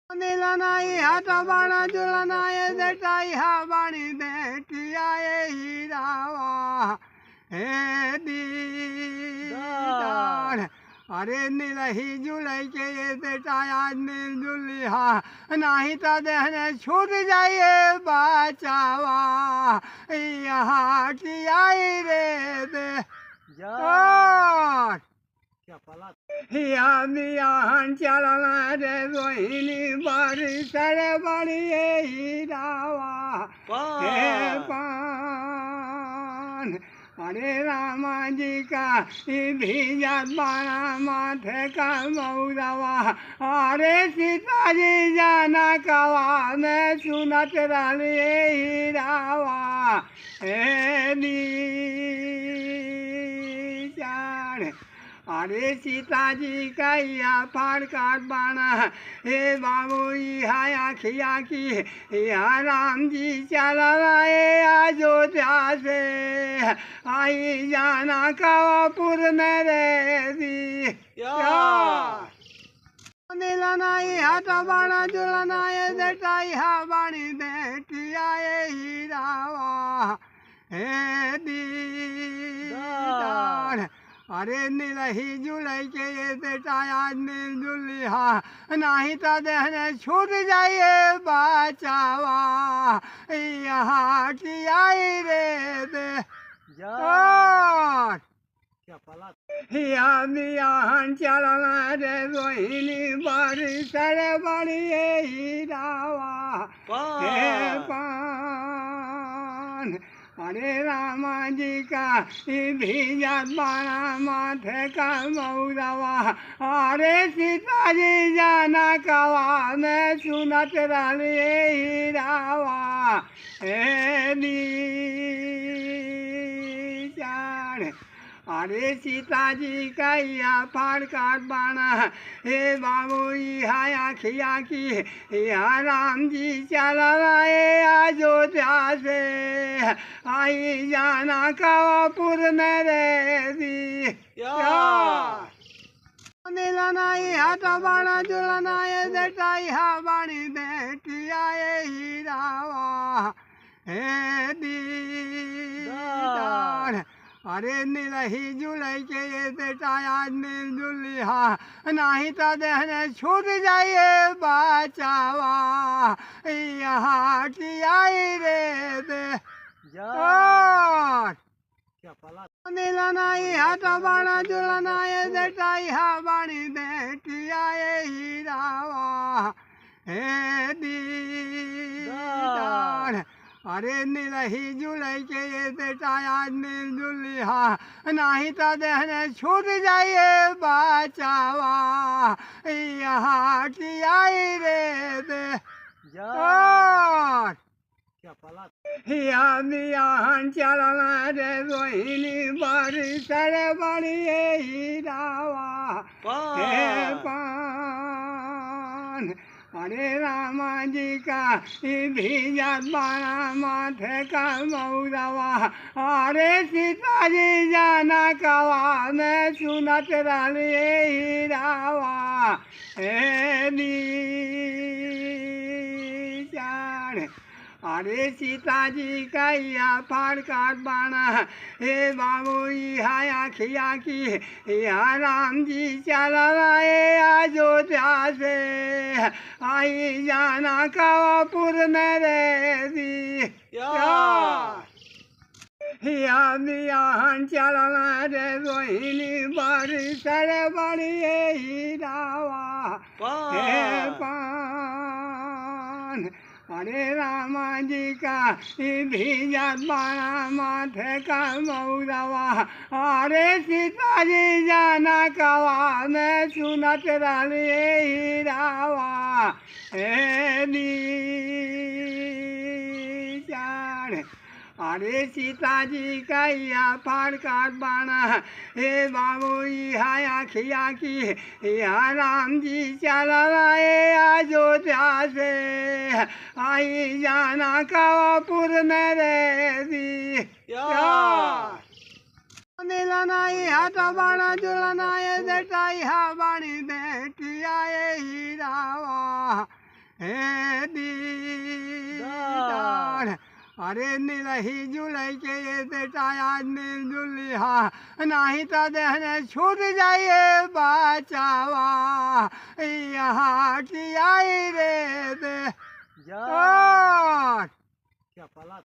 नीला नाही हात बाणा जुला नाही देटाई हा बाणी देटिया हीरावा हे दीदार अरे नीलही जुलाई के ये देटाया नील जुली हा नहीं तो देहने छूट जाइए बचावा यहाँ की आई रे दे क्या पला या मियान चलना रे रोहिणी बारी सरे बड़ी हीरावा हे पान अरे रामा जी का भीजत बाना माथे का मऊदवा अरे सीता जी जाना कवा में सुनत रही हीरावा हे नीचान अरे सीता जी का या फाड़ काट बाना हे बाबू यहाँ खिया की यहाँ राम जी चला रहे अयोध्या से आई जाना कवापुर में रे दी नीला नहीं हाथ बाणा जुला नहीं देटाई हा बाणी देटिया हीरावा हे दीदार अरे नीलही जुलाई के ये देटाया नील जुली हा नहीं तो देहने छूट जाइए बचावा यहाँ की आई रे दे क्या पला या मियान चलना रे रोहिणी बारी सरे बड़ी हीरावा हे पान अरे रामा जी का भीजत बाना माथे का मऊदवा अरे सीता जी जाना कवा में सुनत रही हीरावा हे नीचान अरे सीता जी का या फाड़ काट बाना हे बाबू यहाँ खिया की यहाँ राम जी चला रहे अयोध्या से आई जाना कवापुर में रे दी नीला नहीं हाथ बाणा जुला नहीं देटाई हा बाणी देटिया हीरावा हे दीदार अरे नीलही जुलाई के ये देटाया नील जुली हा नहीं तो देहने छूट जाइए बचावा यहाँ की आई रे दे क्या पला नीला नहीं हाथ बाणा जुला नहीं देटाई हा बाणी देटिया हीरावा हे दीदार अरे नीलही जुलाई के ये देटाया नील जुली हा नहीं तो देहने छूट जाइए बचावा यहाँ की आई रे दे क्या पला या मियान चलना रे रोहिणी बारी सरे बड़ी हीरावा हे पान अरे रामा जी का भीजत बाना माथे का मऊदवा अरे सीता जी जाना कवा में सुनत रही हीरावा हे नीचान अरे सीता जी का या फाड़ काट बाना हे बाबू यहाँ खिया की यहाँ राम जी चला रहे अयोध्या से आई जाना कवापुर में रे दी या मियान चलना रे रोहिणी बारी सरे बड़ी हीरावा हे पान अरे रामा जी का भीजत बाना माथे का मऊदवा अरे सीता जी जाना कवा में सुनत रही हीरावा हे नीचान अरे सीता जी का या फाड़ काट बाना हे बाबू यहाँ खिया की यहाँ राम जी चला रहे अयोध्या से आई जाना कवापुर में रे दी नीला नहीं हाथ बाणा जुला नहीं देटाई हा बाणी देटिया हीरावा हे दीदार अरे निरही जुलै के ये बेटा आज मिलजुल हा नाही तो देहने छूट जाइए बचावा यहाँ की आई रे दे जा और क्या पला